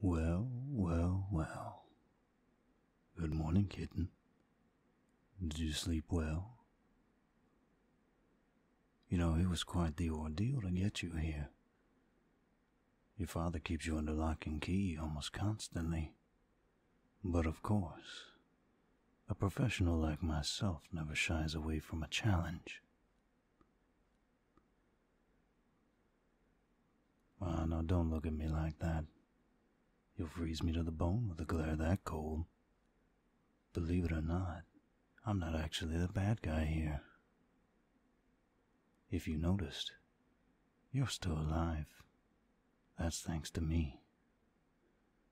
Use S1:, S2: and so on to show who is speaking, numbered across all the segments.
S1: Well, well, well. Good morning, kitten. Did you sleep well? You know, it was quite the ordeal to get you here. Your father keeps you under lock and key almost constantly. But of course, a professional like myself never shies away from a challenge. Ah, now don't look at me like that. You'll freeze me to the bone with a glare that cold. Believe it or not, I'm not actually the bad guy here. If you noticed, you're still alive. That's thanks to me.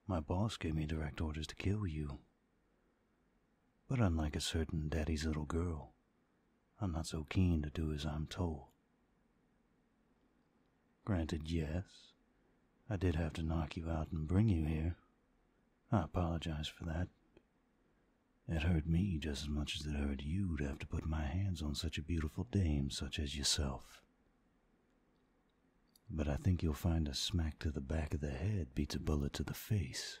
S1: My boss gave me direct orders to kill you. But unlike a certain daddy's little girl, I'm not so keen to do as I'm told. Granted, yes, I did have to knock you out and bring you here. I apologize for that. It hurt me just as much as it hurt you to have to put my hands on such a beautiful dame such as yourself. But I think you'll find a smack to the back of the head beats a bullet to the face.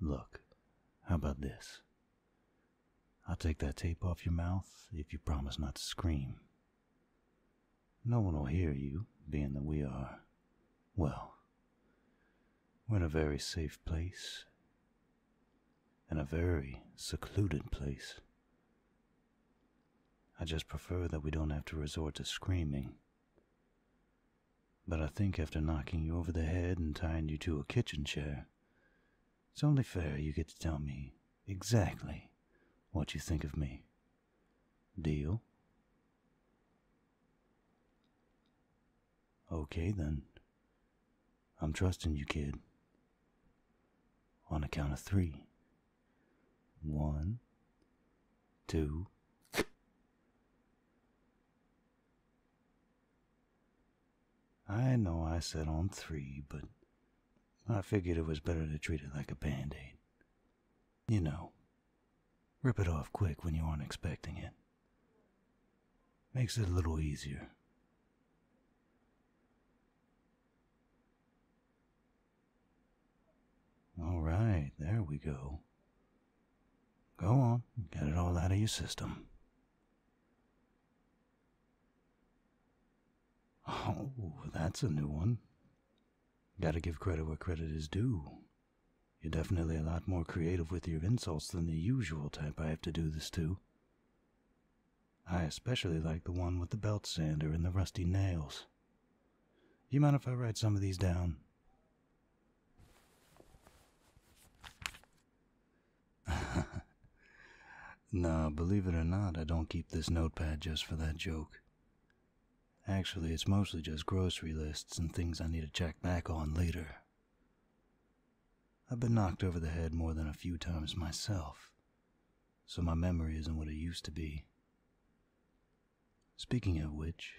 S1: Look, how about this? I'll take that tape off your mouth if you promise not to scream. No one will hear you, being that we are, well, we're in a very safe place, in a very secluded place. I just prefer that we don't have to resort to screaming. But I think after knocking you over the head and tying you to a kitchen chair, it's only fair you get to tell me exactly what you think of me. Deal? Okay then. I'm trusting you, kid. On a count of 3. 1, 2. I know I said on 3, but I figured it was better to treat it like a band-aid. You know, rip it off quick when you aren't expecting it. Makes it a little easier. All right, there we go. Go on, get it all out of your system. Oh, that's a new one. Gotta give credit where credit is due. You're definitely a lot more creative with your insults than the usual type I have to do this to. I especially like the one with the belt sander and the rusty nails. You mind if I write some of these down? No, believe it or not, I don't keep this notepad just for that joke. Actually, it's mostly just grocery lists and things I need to check back on later. I've been knocked over the head more than a few times myself, so my memory isn't what it used to be. Speaking of which,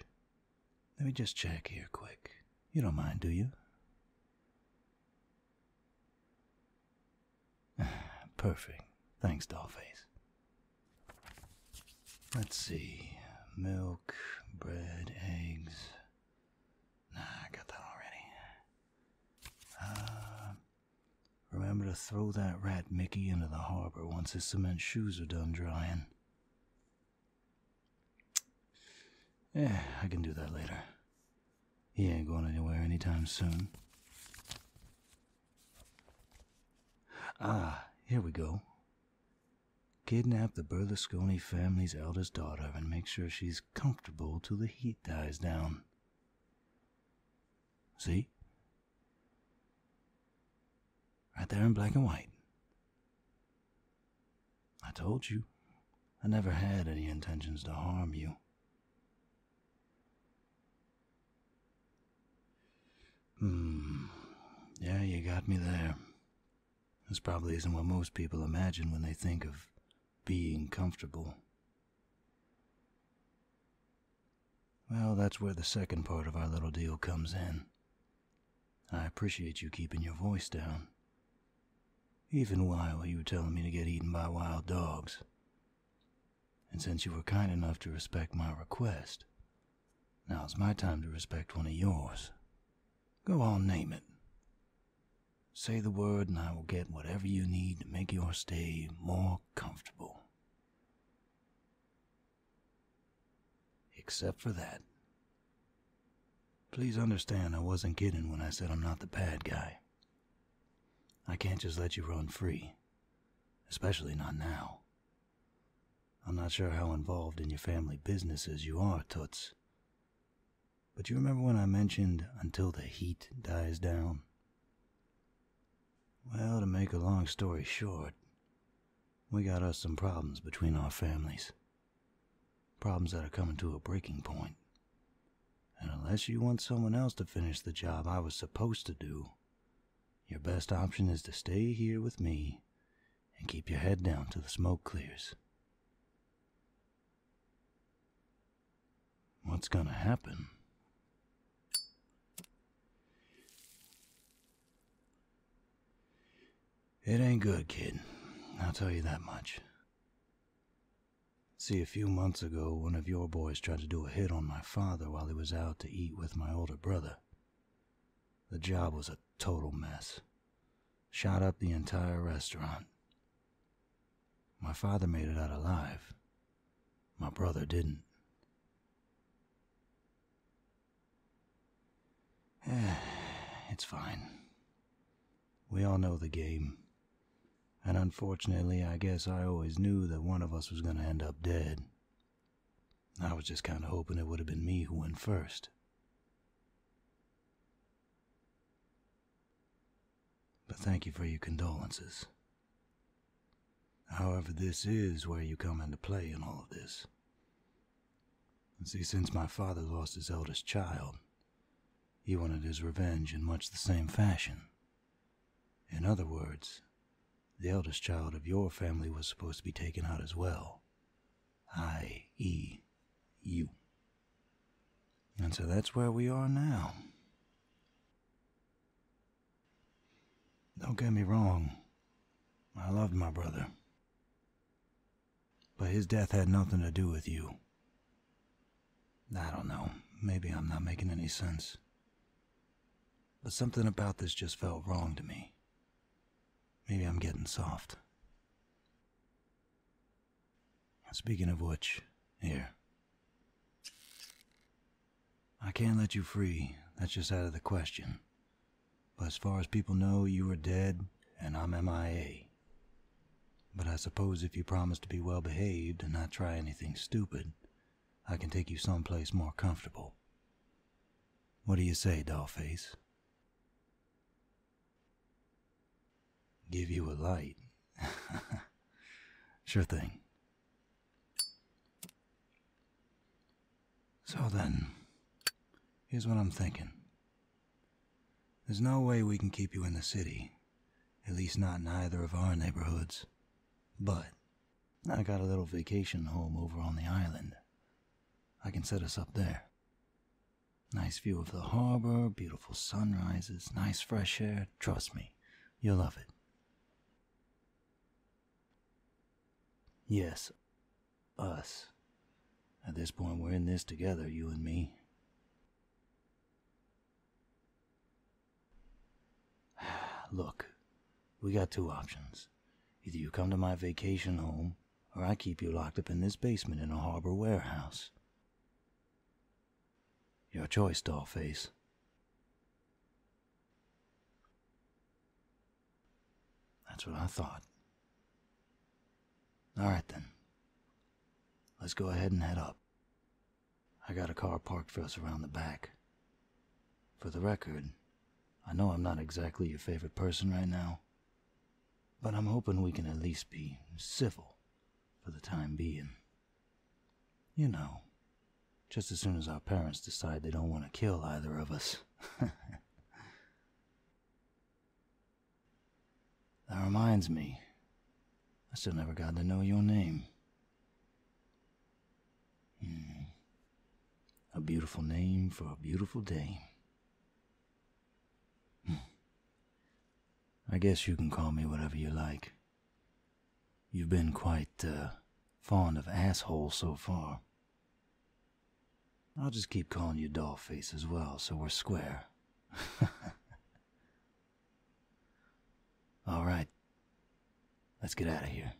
S1: let me just check here quick. You don't mind, do you? Perfect. Thanks, Dollface. Let's see. Milk, bread, eggs. Nah, I got that already. Remember to throw that rat Mickey into the harbor once his cement shoes are done drying. Yeah, I can do that later. He ain't going anywhere anytime soon. Ah, here we go. Kidnap the Berlusconi family's eldest daughter and make sure she's comfortable till the heat dies down. See? Right there in black and white. I told you, I never had any intentions to harm you. Yeah, you got me there. This probably isn't what most people imagine when they think of being comfortable. Well, that's where the second part of our little deal comes in. I appreciate you keeping your voice down, even while you were telling me to get eaten by wild dogs. And since you were kind enough to respect my request, now it's my time to respect one of yours. Go on, name it. Say the word and I will get whatever you need to make your stay more comfortable. Except for that. Please understand I wasn't kidding when I said I'm not the bad guy. I can't just let you run free, especially not now. I'm not sure how involved in your family businesses you are, Toots. But you remember when I mentioned until the heat dies down? Well, to make a long story short, we got us some problems between our families. Problems that are coming to a breaking point. And unless you want someone else to finish the job I was supposed to do, your best option is to stay here with me and keep your head down till the smoke clears. What's gonna happen? It ain't good, kid. I'll tell you that much. See, a few months ago, one of your boys tried to do a hit on my father while he was out to eat with my older brother. The job was a total mess. Shot up the entire restaurant. My father made it out alive. My brother didn't. It's fine. We all know the game. And unfortunately, I guess I always knew that one of us was going to end up dead. I was just kind of hoping it would have been me who went first. But thank you for your condolences. However, this is where you come into play in all of this. See, since my father lost his eldest child, he wanted his revenge in much the same fashion. In other words, the eldest child of your family was supposed to be taken out as well, i.e., you. And so that's where we are now. Don't get me wrong, I loved my brother. But his death had nothing to do with you. I don't know, maybe I'm not making any sense. But something about this just felt wrong to me. Maybe I'm getting soft. Speaking of which, here. I can't let you free, that's just out of the question. But as far as people know, you are dead, and I'm MIA. But I suppose if you promise to be well behaved and not try anything stupid, I can take you someplace more comfortable. What do you say, Dollface? Give you a light. Sure thing. So then, here's what I'm thinking. There's no way we can keep you in the city, at least not in either of our neighborhoods. But I got a little vacation home over on the island. I can set us up there. Nice view of the harbor, beautiful sunrises, nice fresh air. Trust me, you'll love it. Yes, us. At this point, we're in this together, you and me. Look, we got two options. Either you come to my vacation home, or I keep you locked up in this basement in a harbor warehouse. Your choice, Dollface. That's what I thought. Alright then. Let's go ahead and head up. I got a car parked for us around the back. For the record, I know I'm not exactly your favorite person right now, but I'm hoping we can at least be civil for the time being. You know, just as soon as our parents decide they don't want to kill either of us. That reminds me, I still never got to know your name. A beautiful name for a beautiful day. I guess you can call me whatever you like. You've been quite fond of asshole so far. I'll just keep calling you Dollface as well, so we're square. All right. Let's get out of here.